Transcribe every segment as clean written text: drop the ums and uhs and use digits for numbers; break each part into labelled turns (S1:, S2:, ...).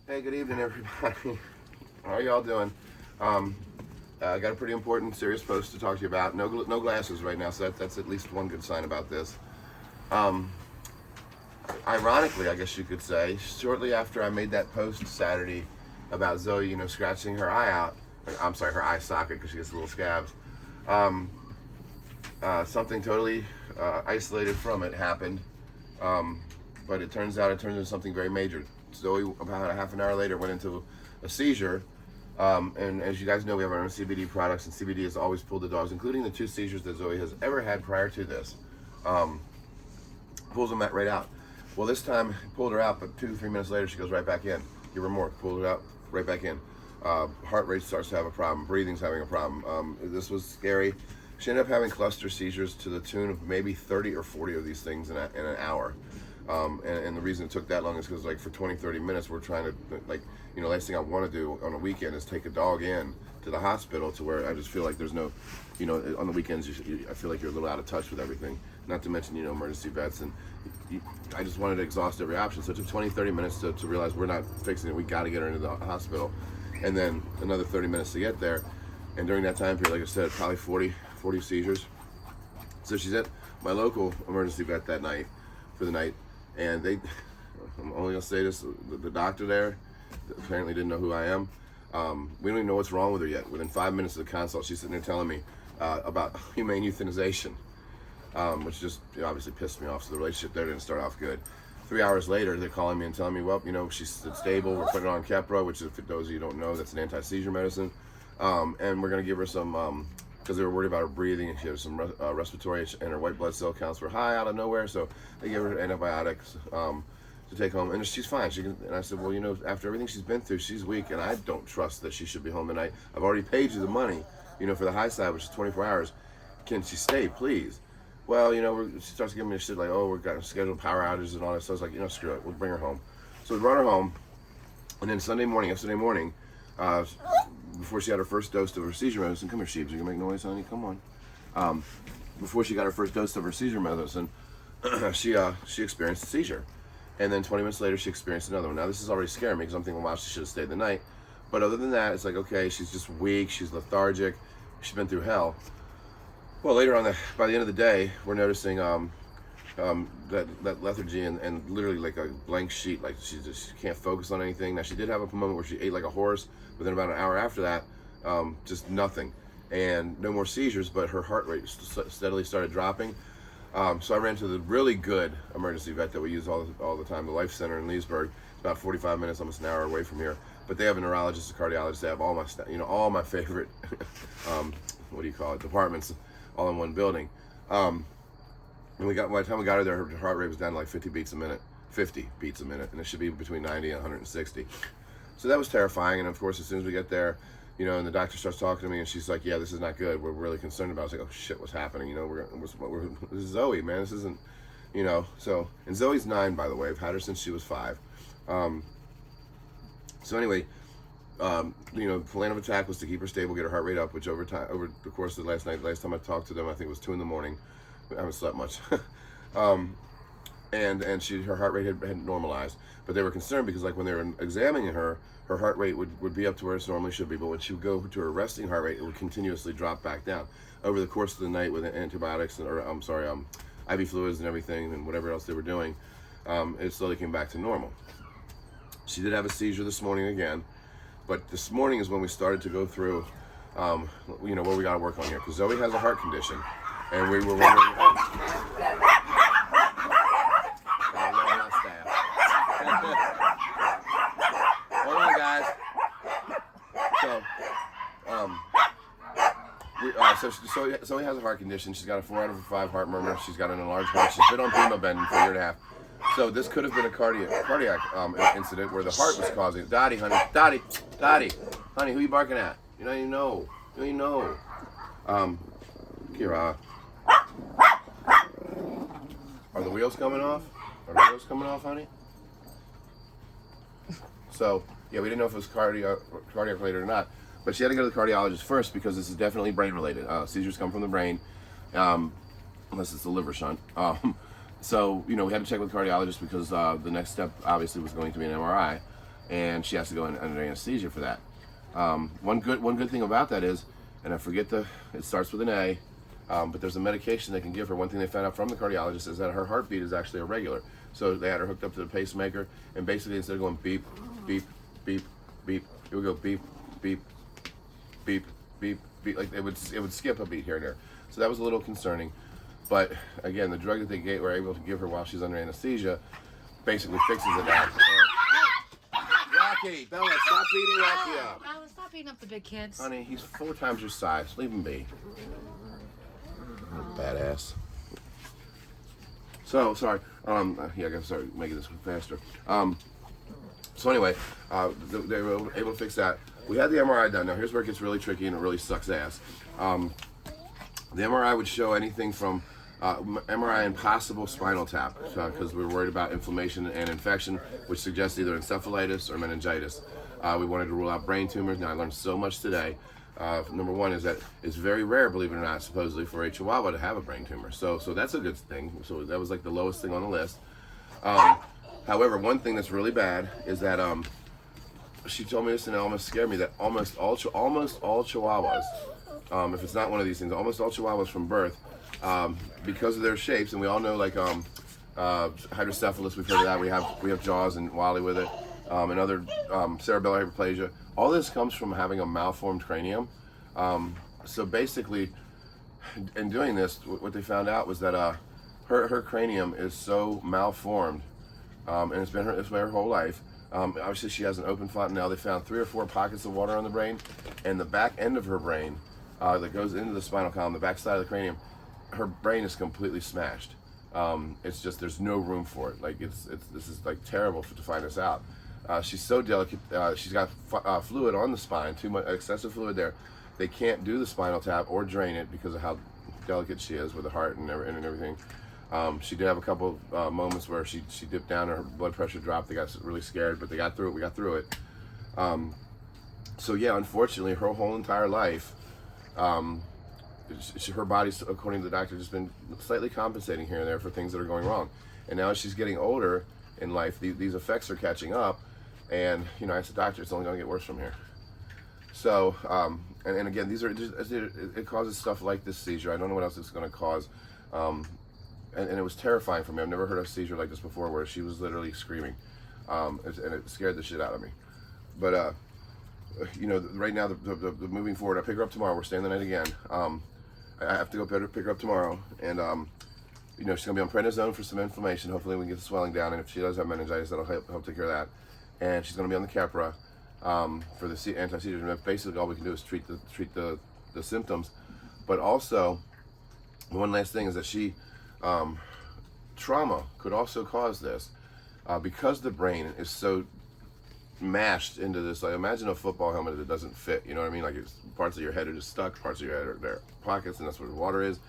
S1: Hey, good evening, everybody. How are y'all doing? I got a pretty important, serious post to talk to you about. No glasses right now, so that's at least one good sign about this. Ironically, I guess you could say, shortly after I made that post Saturday about Zoey, scratching her eye out. I'm sorry, her eye socket because she gets little scabs. Something totally isolated from it happened, but it turns into something very major. Zoey, about a half an hour later, went into a seizure, and as you guys know, we have our own CBD products, and CBD has always pulled the dogs, including the 2 seizures that Zoey has ever had prior to this. Pulls them right out. Well, this time pulled her out, but 2-3 minutes later, she goes right back in. Give her more, pulled it out, right back in. Heart rate starts to have a problem. Breathing's having a problem. This was scary. She ended up having cluster seizures to the tune of maybe 30 or 40 of these things in an hour. And the reason it took that long is because, like, for 20-30 minutes, we're trying to, last thing I want to do on a weekend is take a dog in to the hospital, to where I just feel like there's no, on the weekends, I feel like you're a little out of touch with everything. Not to mention, emergency vets, and I just wanted to exhaust every option. So it took 20-30 minutes to realize we're not fixing it. We got to get her into the hospital. And then another 30 minutes to get there. And during that time period, like I said, probably 40 seizures. So she's at my local emergency vet that night, for the night. And I'm only gonna say this, the doctor there apparently didn't know who I am. We don't even know what's wrong with her yet. Within 5 minutes of the consult, she's sitting there telling me about humane euthanization, which just obviously pissed me off. So the relationship there didn't start off good. 3 hours later, they're calling me and telling me, well, she's stable. We're putting her on Keppra, which, if those of you don't know, that's an anti-seizure medicine. And we're gonna give her some, because they were worried about her breathing, and she had some respiratory, and her white blood cell counts were high out of nowhere, so they gave her antibiotics to take home, and she's fine. And I said, well, after everything she's been through, she's weak, and I don't trust that she should be home tonight. I've already paid you the money, for the high side, which is 24 hours. Can she stay, please? Well, she starts giving me a shit like, oh, we've got scheduled power outages and all that. So I was like, screw it, we'll bring her home. So we brought her home, and then yesterday morning, before she had her first dose of her seizure medicine, come here, Sheebs, you can make noise, honey, come on. Before she got her first dose of her seizure medicine, she experienced a seizure. And then 20 minutes later, she experienced another one. Now, this is already scaring me, because I'm thinking, wow, she should have stayed the night. But other than that, it's like, okay, she's just weak, she's lethargic, she's been through hell. Well, later on, by the end of the day, we're noticing that lethargy and literally like a blank sheet, like she can't focus on anything. Now, she did have a moment where she ate like a horse, but then about an hour after that, just nothing. And no more seizures, but her heart rate steadily started dropping. So I ran to the really good emergency vet that we use all the time, the Life Center in Leesburg. It's about 45 minutes, almost an hour away from here. But they have a neurologist, a cardiologist. They have all my all my favorite, departments, all in one building. And by the time we got her there, her heart rate was down to like 50 beats a minute, and it should be between 90 and 160. So that was terrifying. And of course, as soon as we get there, and the doctor starts talking to me, and she's like, yeah, this is not good. We're really concerned about it. I was like, oh shit, what's happening? This is Zoey, man. This isn't, so, and Zoey's 9, by the way. I've had her since she was 5. So anyway, the plan of attack was to keep her stable, get her heart rate up, which over the course of the last time I talked to them, I think it was 2 a.m. I haven't slept much. And her heart rate had normalized, but they were concerned because, like, when they were examining her heart rate would be up to where it normally should be, but when she would go to her resting heart rate, it would continuously drop back down over the course of the night with antibiotics IV fluids and everything and whatever else they were doing. It slowly came back to normal. She did have a seizure this morning again, but this morning is when we started to go through, what we got to work on here, because Zoey has a heart condition, and we were wondering. Hold on, guys. So he has a heart condition. She's got a 4 out of 5 heart murmur. She's got an enlarged heart. She's been on Primoben for a year and a half. So this could have been a cardiac incident where the heart was causing it. Dottie, honey, honey, who you barking at? You don't know. Kira. Are the wheels coming off? Honey? So, yeah, we didn't know if it was cardiac related or not. But she had to go to the cardiologist first because this is definitely brain related. Seizures come from the brain, unless it's the liver shunt. So, we had to check with the cardiologist because the next step obviously was going to be an MRI. and she has to go in under anesthesia for that. One good thing about that is, and I forget it starts with an A, but there's a medication they can give her. One thing they found out from the cardiologist is that her heartbeat is actually irregular. So they had her hooked up to the pacemaker, and basically instead of going beep, beep, beep, beep, it would go beep, beep, beep, beep, beep. Like it would skip a beat here and there. So that was a little concerning. But again, the drug that they were able to give her while she's under anesthesia basically fixes it now. Rocky, Bella, stop beating Rocky up.
S2: Oh, stop beating up the big kids.
S1: Honey, he's 4 times your size. Leave him be. Badass. So, sorry. Yeah, I gotta start making this faster. So anyway, they were able to fix that. We had the MRI done. Now here's where it gets really tricky and it really sucks ass. The MRI would show anything from MRI and possible spinal tap, because we were worried about inflammation and infection, which suggests either encephalitis or meningitis. We wanted to rule out brain tumors. Now I learned so much today. Number one is that it's very rare, believe it or not, supposedly for a Chihuahua to have a brain tumor. So that's a good thing. So that was like the lowest thing on the list. However, one thing that's really bad is that she told me this and it almost scared me, that almost all Chihuahuas, if it's not one of these things, almost all Chihuahuas from birth, because of their shapes, and we all know like hydrocephalus, we've heard of that. We have Jaws and Wally with it, and other cerebellar hyperplasia. All this comes from having a malformed cranium. So basically, in doing this, what they found out was that her cranium is so malformed, and it's been her whole life. Obviously, she has an open fontanelle. They found 3 or 4 pockets of water on the brain, and the back end of her brain that goes into the spinal column, the back side of the cranium, her brain is completely smashed. It's just, there's no room for it. Like this is like terrible to find this out. She's so delicate. She's got fluid on the spine, too much excessive fluid there. They can't do the spinal tap or drain it because of how delicate she is with the heart and everything. She did have a couple moments where she dipped down, her blood pressure dropped. They got really scared, but they got through it. We got through it. So yeah, unfortunately, her whole entire life, her body's, according to the doctor, just been slightly compensating here and there for things that are going wrong. And now as she's getting older in life, these effects are catching up. And I asked the doctor, it's only going to get worse from here. So, and again, these are it causes stuff like this seizure. I don't know what else it's going to cause. And it was terrifying for me. I've never heard of a seizure like this before, where she was literally screaming, and it scared the shit out of me. But right now, the moving forward, I pick her up tomorrow. We're staying the night again. I have to go pick her up tomorrow, and she's gonna be on prednisone for some inflammation. Hopefully, we can get the swelling down, and if she does have meningitis, that'll help take care of that. And she's gonna be on the Keppra for the anti-seizures. And basically, all we can do is treat the symptoms. But also, one last thing is that she trauma could also cause this because the brain is so mashed into this. Like, imagine a football helmet that doesn't fit. You know what I mean? Like, parts of your head are just stuck, parts of your head are there pockets, and that's where the water is.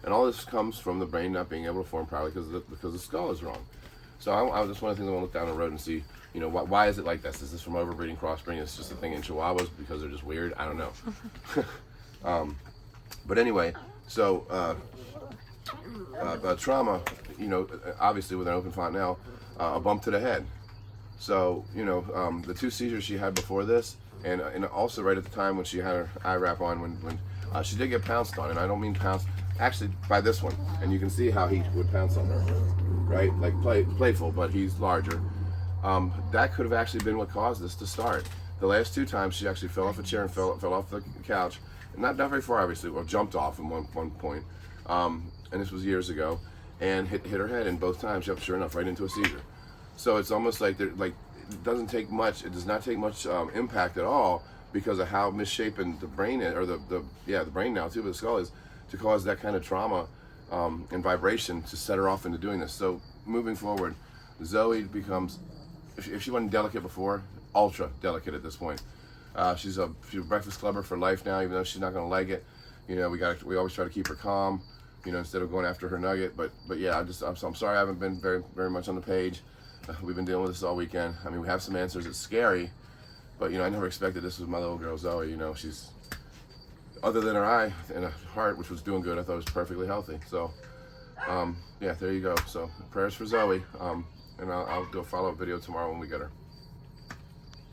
S1: And all this comes from the brain not being able to form properly because the skull is wrong. So I just one of the things I want to look down the road and see, why is it like this? Is this from overbreeding, crossbreeding? It's just a thing in Chihuahuas because they're just weird? I don't know. But anyway, so trauma, obviously with an open fontanelle, a bump to the head. So, the 2 seizures she had before this, and also right at the time when she had her eye wrap on, when she did get pounced on, and I don't mean pounced, actually by this one, and you can see how he would pounce on her, right? Like playful, but he's larger. That could have actually been what caused this to start. The last 2 times she actually fell off a chair and fell off the couch, not very far obviously, or jumped off at one point, and this was years ago, and hit her head, and both times, yep, sure enough, right into a seizure. So it's almost like it doesn't take much. It does not take much impact at all because of how misshapen the brain is, or the brain now too, but the skull is, to cause that kind of trauma and vibration to set her off into doing this. So moving forward, Zoey becomes, if she wasn't delicate before, ultra delicate at this point. She's a breakfast clubber for life now, even though she's not going to like it. We always try to keep her calm, instead of going after her Nugget. But yeah, I'm sorry I haven't been very, very much on the page. We've been dealing with this all weekend. I mean, we have some answers. It's scary, but I never expected this with my little girl Zoey. She's, other than her eye and her heart, which was doing good, I thought it was perfectly healthy. So, yeah, there you go. So prayers for Zoey, and I'll do a follow-up video tomorrow when we get her.